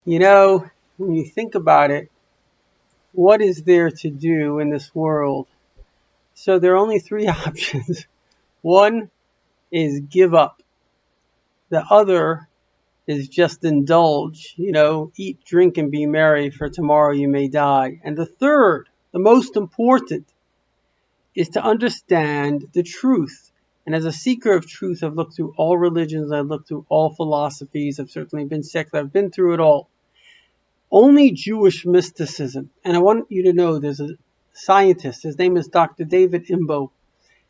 You know, when you think about it, what is there to do in this world? So there are only three options. One is give up. The other is just indulge, eat, drink, and be merry, for tomorrow you may die. And the third, the most important, is to understand the truth. And as a seeker of truth, I've looked through all religions, I've looked through all philosophies, I've certainly been secular, I've been through it all. Only Jewish mysticism, and I want you to know there's a scientist, his name is Dr. David Imbo.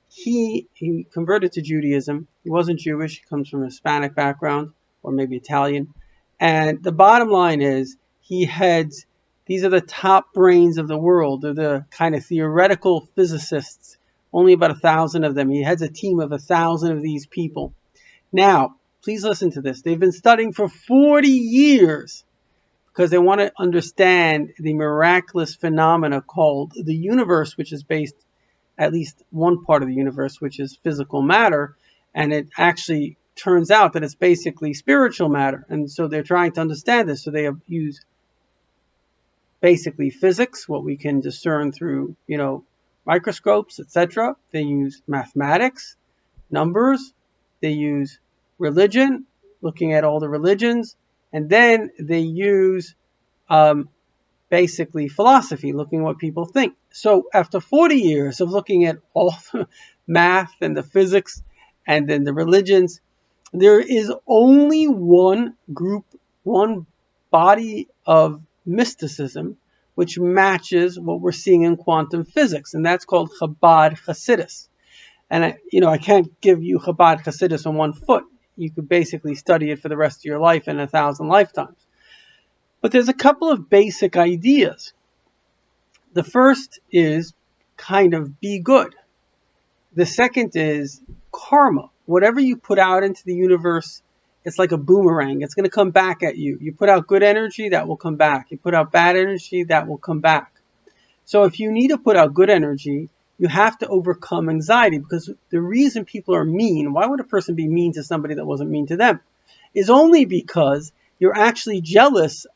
He converted to Judaism. He wasn't Jewish, he comes from a Hispanic background, or maybe Italian. And the bottom line is, these are the top brains of the world. They're the kind of theoretical physicists, only about 1,000 of them. He heads a team of 1,000 of these people. Now, please listen to this. They've been studying for 40 years because they want to understand the miraculous phenomena called the universe, which is based, at least one part of the universe, which is physical matter, and it actually turns out that it's basically spiritual matter. And so they're trying to understand this. So they have used basically physics, what we can discern through, microscopes, etc. They use mathematics, numbers. They use religion, looking at all the religions, and then they use basically philosophy, looking at what people think. So after 40 years of looking at all the math and the physics and then the religions, there is only one group, one body of mysticism which matches what we're seeing in quantum physics, and that's called Chabad Chassidus. And I can't give you Chabad Chassidus on one foot. You could basically study it for the rest of your life in 1,000 lifetimes. But there's a couple of basic ideas. The first is kind of be good. The second is karma. Whatever you put out into the universe, it's like a boomerang. It's going to come back at you. You put out good energy, that will come back. You put out bad energy, that will come back. So if you need to put out good energy, you have to overcome anxiety, because the reason people are mean, why would a person be mean to somebody that wasn't mean to them, is only because you're actually jealous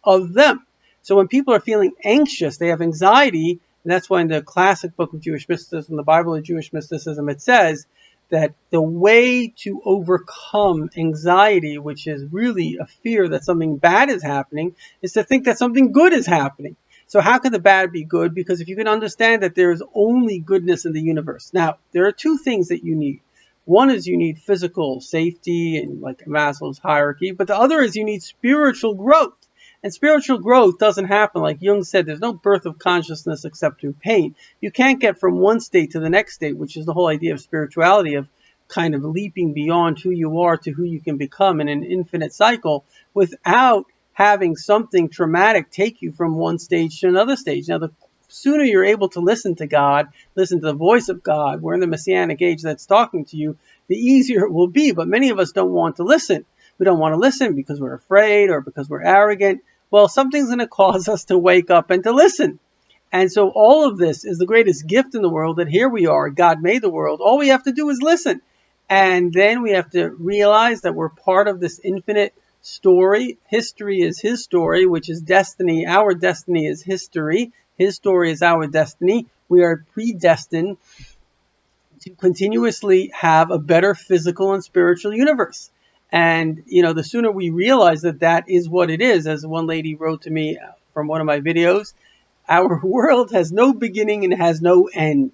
of them. So when people are feeling anxious, they have anxiety, and that's why in the classic book of Jewish mysticism, the Bible of Jewish mysticism, it says that the way to overcome anxiety, which is really a fear that something bad is happening, is to think that something good is happening. So how can the bad be good? Because if you can understand that there is only goodness in the universe. Now, there are two things that you need. One is you need physical safety and like Maslow's hierarchy, but the other is you need spiritual growth. And spiritual growth doesn't happen, like Jung said, there's no birth of consciousness except through pain. You can't get from one state to the next state, which is the whole idea of spirituality, of kind of leaping beyond who you are to who you can become in an infinite cycle, without having something traumatic take you from one stage to another stage. Now, the sooner you're able to listen to God, listen to the voice of God, we're in the Messianic age that's talking to you, the easier it will be. But many of us don't want to listen. We don't want to listen because we're afraid or because we're arrogant. Well, something's going to cause us to wake up and to listen. And so all of this is the greatest gift in the world, that here we are, God made the world. All we have to do is listen. And then we have to realize that we're part of this infinite story. History is his story, which is destiny. Our destiny is history. His story is our destiny. We are predestined to continuously have a better physical and spiritual universe. And, the sooner we realize that that is what it is, as one lady wrote to me from one of my videos, our world has no beginning and has no end.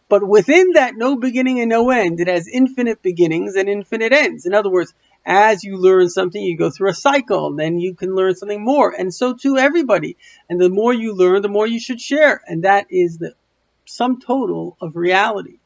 But within that no beginning and no end, it has infinite beginnings and infinite ends. In other words, as you learn something, you go through a cycle, and then you can learn something more. And so too everybody. And the more you learn, the more you should share. And that is the sum total of reality.